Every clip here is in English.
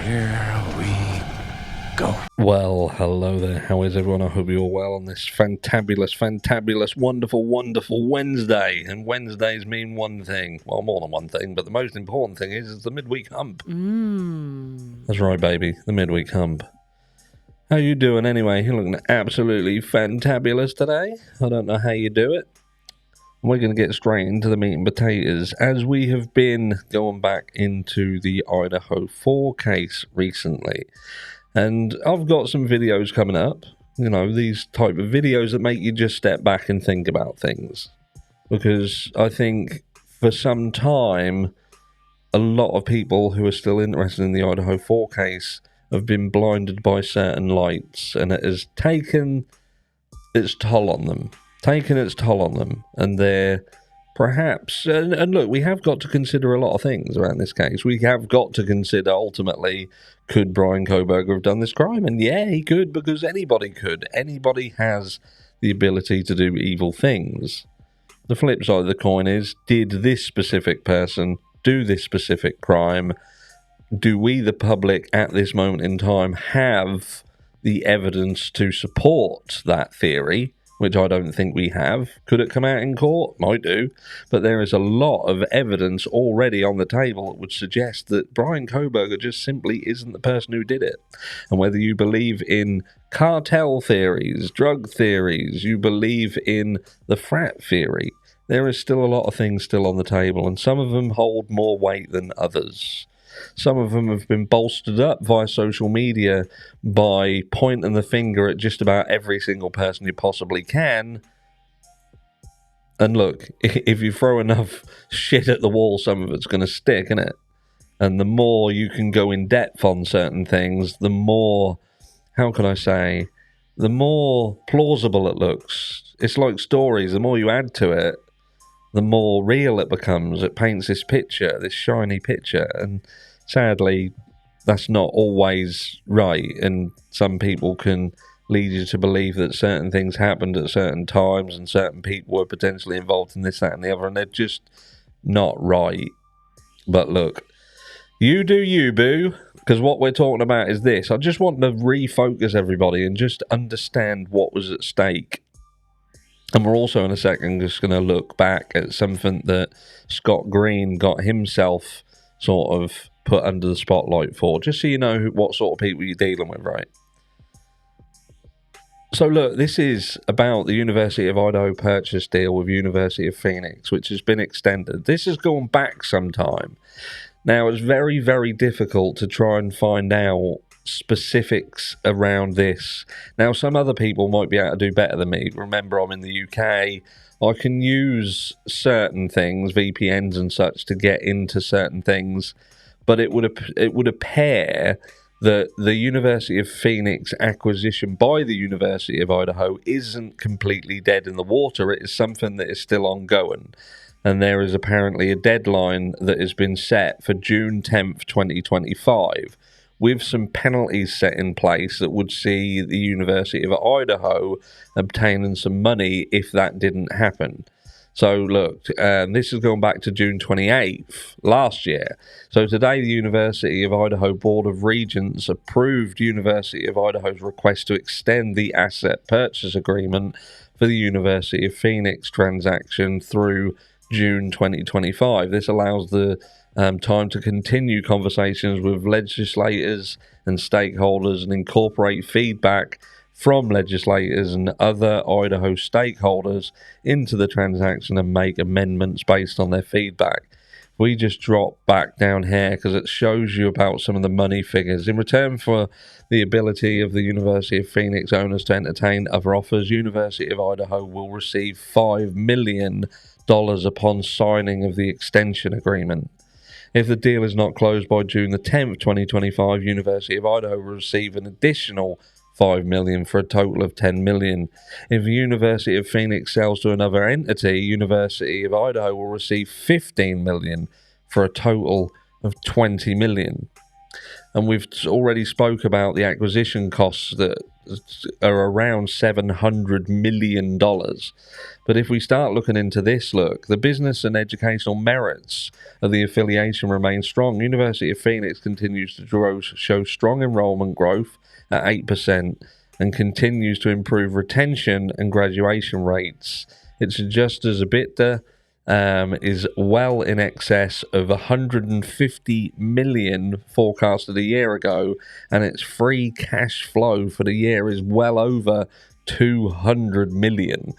Here we go. Well, hello there. How is everyone? I hope you're well on this fantabulous, wonderful Wednesday. And Wednesdays mean one thing. Well, more than one thing, but the most important thing is the midweek hump. That's right, baby. The midweek hump. How you doing anyway? You're looking absolutely fantabulous today. I don't know how you do it. We're going to get straight into the meat and potatoes, as we have been going back into the Idaho 4 case recently. And I've got some videos coming up, you know, these type of videos that make you just step back and think about things. Because I think for some time, a lot of people who are still interested in the Idaho 4 case have been blinded by certain lights, and it has taken its toll on them. And they're perhaps, and look, we have got to consider a lot of things around this case. We have got to consider, ultimately, could Bryan Kohberger have done this crime? And yeah, he could, because anybody could. Anybody has the ability to do evil things. The flip side of the coin is, did this specific person do this specific crime? Do we, the public, at this moment in time, have the evidence to support that theory? Which I don't think we have. Could it come out in court? Might do. But there is a lot of evidence already on the table that would suggest that Bryan Kohberger just simply isn't the person who did it. And whether you believe in cartel theories, drug theories, you believe in the frat theory, there is still a lot of things still on the table, and some of them hold more weight than others. Some of them have been bolstered up via social media by pointing the finger at just about every single person you possibly can. And look, if you throw enough shit at the wall, some of it's going to stick, innit? And the more you can go in depth on certain things, the more, how can I say, the more plausible it looks. It's like stories. The more you add to it, the more real it becomes. It paints this picture, this shiny picture, and sadly, that's not always right, and some people can lead you to believe that certain things happened at certain times and certain people were potentially involved in this, that, and the other, and they're just not right. But look, you do you, boo, because what we're talking about is this. I just want to refocus everybody and just understand what was at stake. And we're also in a second just going to look back at something that Scott Green got himself sort of put under the spotlight for, just so you know what sort of people you're dealing with, right? So look, this is about the University of Idaho purchase deal with University of Phoenix, which has been extended. This has gone back some time. Now, it's very, very difficult to try and find out specifics around this. Now, some other people might be able to do better than me. Remember, I'm in the UK. I can use certain things, VPNs and such, to get into certain things, but it would appear that the University of Phoenix acquisition by the University of Idaho isn't completely dead in the water. It is something that is still ongoing. And there is apparently a deadline that has been set for June 10th, 2025, with some penalties set in place that would see the University of Idaho obtaining some money if that didn't happen. So look, this is going back to June 28th last year. So today the University of Idaho Board of Regents approved University of Idaho's request to extend the asset purchase agreement for the University of Phoenix transaction through June 2025. This allows the time to continue conversations with legislators and stakeholders and incorporate feedback from legislators and other Idaho stakeholders into the transaction and make amendments based on their feedback. We just drop back down here because it shows you about some of the money figures. In return for the ability of the University of Phoenix owners to entertain other offers, University of Idaho will receive $5 million upon signing of the extension agreement. If the deal is not closed by June the 10th, 2025, University of Idaho will receive an additional $5 million for a total of $10 million. If the University of Phoenix sells to another entity, University of Idaho will receive $15 million for a total of $20 million. and we've already spoke about the acquisition costs that are around $700 million. But if we start looking into this, look, the business and educational merits of the affiliation remain strong. University of Phoenix continues to show strong enrollment growth at 8% and continues to improve retention and graduation rates. Its adjusted EBITDA is well in excess of 150 million forecasted a year ago, and its free cash flow for the year is well over 200 million.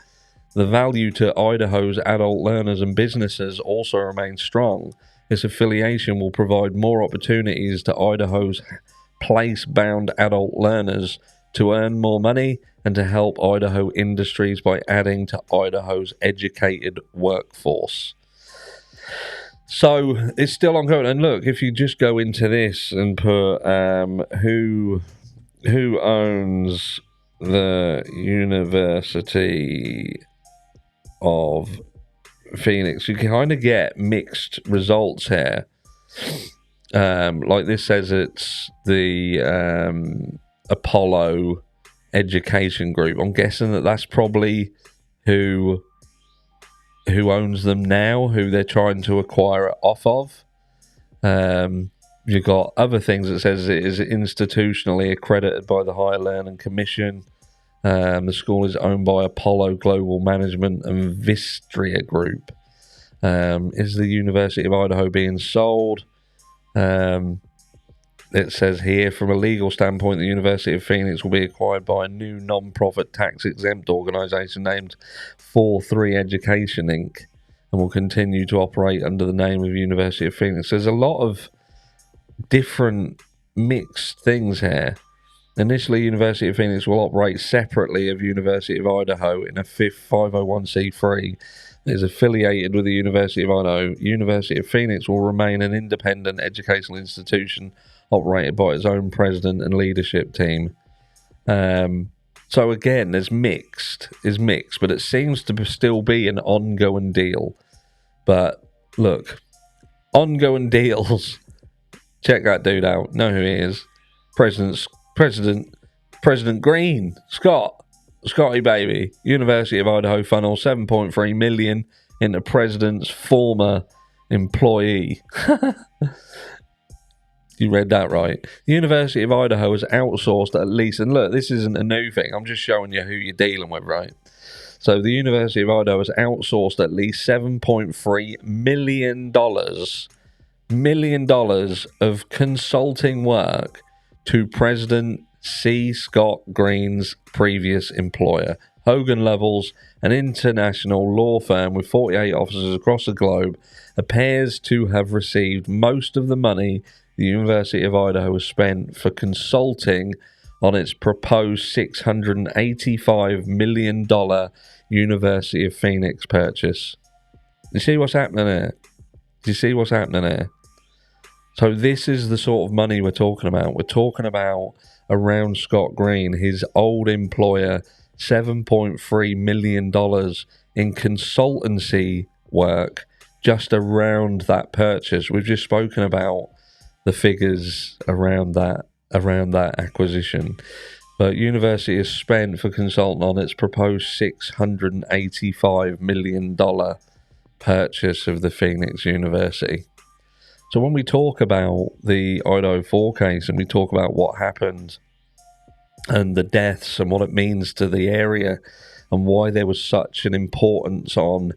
The value to Idaho's adult learners and businesses also remains strong. This affiliation will provide more opportunities to Idaho's place-bound adult learners to earn more money and to help Idaho industries by adding to Idaho's educated workforce. So it's still ongoing. And look, if you just go into this and put who owns the University of Phoenix, you kind of get mixed results here. Like this says it's the Apollo Education Group. I'm guessing that's probably who owns them now, who they're trying to acquire it off of. You've got other things that says it is institutionally accredited by the Higher Learning Commission. The school is owned by Apollo Global Management and Vistria Group. Is the University of Idaho being sold? It says here, from a legal standpoint, the University of Phoenix will be acquired by a new non-profit tax-exempt organisation named 4-3 Education, Inc., and will continue to operate under the name of University of Phoenix. There's a lot of different mixed things here. Initially, University of Phoenix will operate separately of University of Idaho in a 501c3 that is affiliated with the University of Idaho. University of Phoenix will remain an independent educational institution operated by its own president and leadership team. So again, there's mixed, but it seems to still be an ongoing deal. But look, ongoing deals. Check that dude out. Know who he is? President Green, Scotty baby. University of Idaho funnel 7.3 million into president's former employee. You read that right. The University of Idaho has outsourced at least, and look, this isn't a new thing. I'm just showing you who you're dealing with, right? So the University of Idaho has outsourced at least $7.3 million of consulting work to President C. Scott Green's previous employer, Hogan Lovells, an international law firm with 48 offices across the globe, appears to have received most of the money the University of Idaho has spent for consulting on its proposed $685 million University of Phoenix purchase. You see what's happening there? Do you see what's happening there? So this is the sort of money we're talking about. We're talking about around Scott Green, his old employer, $7.3 million in consultancy work just around that purchase. We've just spoken about the figures around that acquisition. But university has spent for consulting on its proposed $685 million purchase of the Phoenix University. So when we talk about the Idaho 4 case and we talk about what happened and the deaths and what it means to the area and why there was such an importance on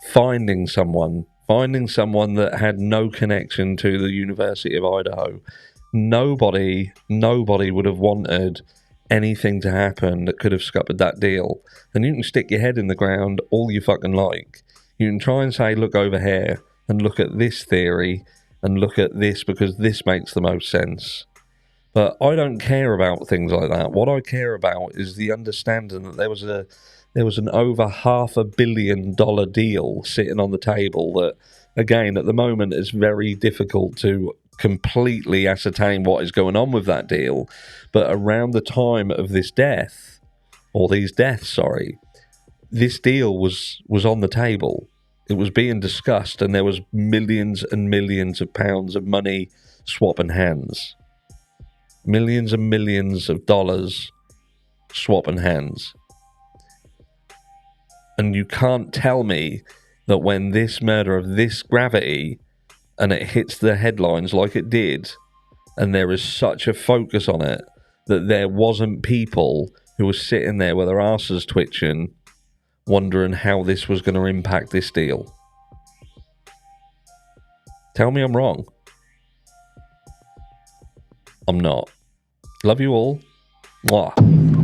finding someone that had no connection to the University of Idaho, nobody would have wanted anything to happen that could have scuppered that deal. And you can stick your head in the ground all you fucking like. You can try and say, look over here and look at this theory and look at this because this makes the most sense. But I don't care about things like that. What I care about is the understanding that there was an over $500 million deal sitting on the table that, again, at the moment it's very difficult to completely ascertain what is going on with that deal. But around the time of this death, or these deaths, this deal was on the table. It was being discussed, and there was millions and millions of pounds of money swapping hands. millions and millions of dollars swapping hands. And you can't tell me that when this murder of this gravity and it hits the headlines like it did, and there is such a focus on it, that there wasn't people who were sitting there with their asses twitching, wondering how this was going to impact this deal. Tell me I'm wrong. I'm not. Love you all. Mwah.